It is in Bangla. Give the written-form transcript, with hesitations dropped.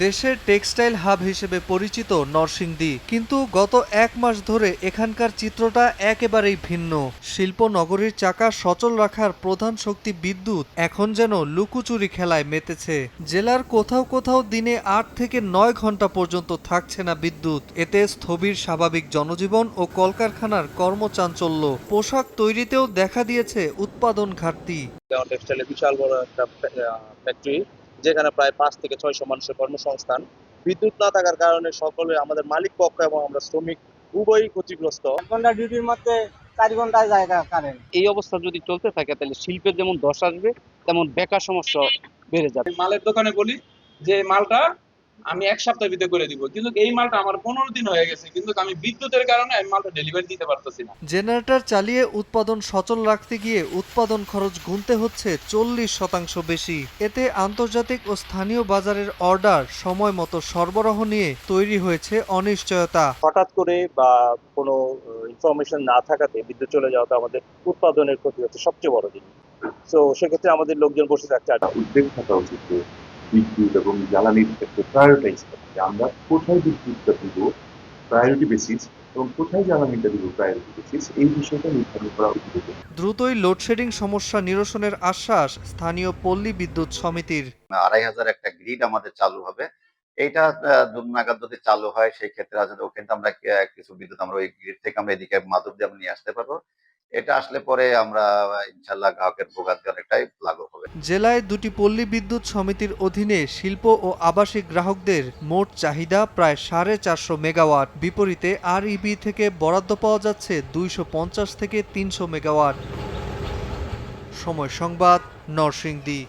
দেশের টেক্সটাইল হাব হিসেবে পরিচিত নরসিংদী, কিন্তু গত এক মাস ধরে এখানকার চিত্রটা একেবারেই ভিন্ন। শিল্প নগরীর চাকা সচল রাখার প্রধান শক্তি বিদ্যুৎ এখন যেন লুকোচুরি খেলায় মেতেছে। জেলার কোথাও কোথাও দিনে ৮ থেকে ৯ ঘন্টা পর্যন্ত থাকছে না বিদ্যুৎ। এতে স্থবির স্বাভাবিক জনজীবন ও কলকারখানার কর্মচাঞ্চল্য। পোশাক তৈরিতেও দেখা দিয়েছে উৎপাদন ঘাটতি। টেক্সটাইলের বিশাল বড় একটা ফ্যাক্টরি, যেখানে প্রায় ৫ থেকে ৬০০ মানুষের কর্মসংস্থান। বিদ্যুৎ না থাকার কারণে সকলে আমাদের মালিক পক্ষ এবং আমরা শ্রমিক উভয়ই ক্ষতিগ্রস্ত। ১ ঘন্টা ডিউটির মধ্যে ৪ ঘন্টায় যায় কারেন্ট। এই অবস্থা যদি চলতে থাকে তাহলে শিল্পের যেমন ধস আসবে, তেমন বেকার সমস্যা বেড়ে যাবে। মালের দোকানে বলি যে মালটা আমি ১ সপ্তাহের ভিতরে করে দিব, কিন্তু এই মালটা আমার ১৫ দিন হয়ে গেছে, কিন্তু আমি বিদ্যুতের কারণে আমি মালটা ডেলিভারি দিতে পারতেছি না। জেনারেটর চালিয়ে উৎপাদন সচল রাখতে গিয়ে উৎপাদন খরচ গুনতে হচ্ছে ৪০% বেশি। এতে আন্তর্জাতিক ও স্থানীয় বাজারের অর্ডার সময় মতো সরবরাহ নিয়ে তৈরি হয়েছে অনিশ্চয়তা। হঠাৎ করে বা কোনো ইনফরমেশন না থাকাতে বিদ্যুৎ চলে যাওয়াতে আমাদের উৎপাদনের ক্ষতি হচ্ছে সবচেয়ে বড় জিনিস। তো সেক্ষেত্রে আমাদের লোকজন বসে থাকছে। উদ্বেগ থাকা উচিত যে বিদ্যুৎ এবং জ্বালানির ক্ষেত্রে প্রায়োরিটাইজ করা, যে আমরা কোথায় বিদ্যুৎটা দিব প্রায়োরিটি বেসিস এবং কোথায় জ্বালানিটা দিব প্রায়োরিটি বেসিস, এই বিষয়টা নির্ধারণ করা উচিত। দ্রুতই লোডশেডিং সমস্যা নিরসনের আশ্বাস স্থানীয় পল্লী বিদ্যুৎ সমিতির। ২,৫০০ একটা গ্রিড আমাদের চালু হবে। এইটা জুন নাগাদ যদি চালু হয়, সেই ক্ষেত্রে ওখানে আমরা কিছু বিদ্যুৎ আমরা ওই গ্রিড থেকে আমরা এদিকে মাধবদী আমরা নিয়ে আসতে পারবো। এটা আসলে পরে আমরা ইনশাল্লাহ গ্রাহকের ভোগান্তি অনেকটাই লাঘব হবে। জেলায় ২টি পল্লী বিদ্যুৎ সমিতির অধীনে শিল্প ও আবাসিক গ্রাহকদের মোট চাহিদা প্রায় ৪৫০ মেগাওয়াট। বিপরীতে আরইবি থেকে বরাদ্দ পাওয়া যাচ্ছে ২৫০ থেকে ৩০০ মেগাওয়াট। সময় সংবাদ, নরসিংদী।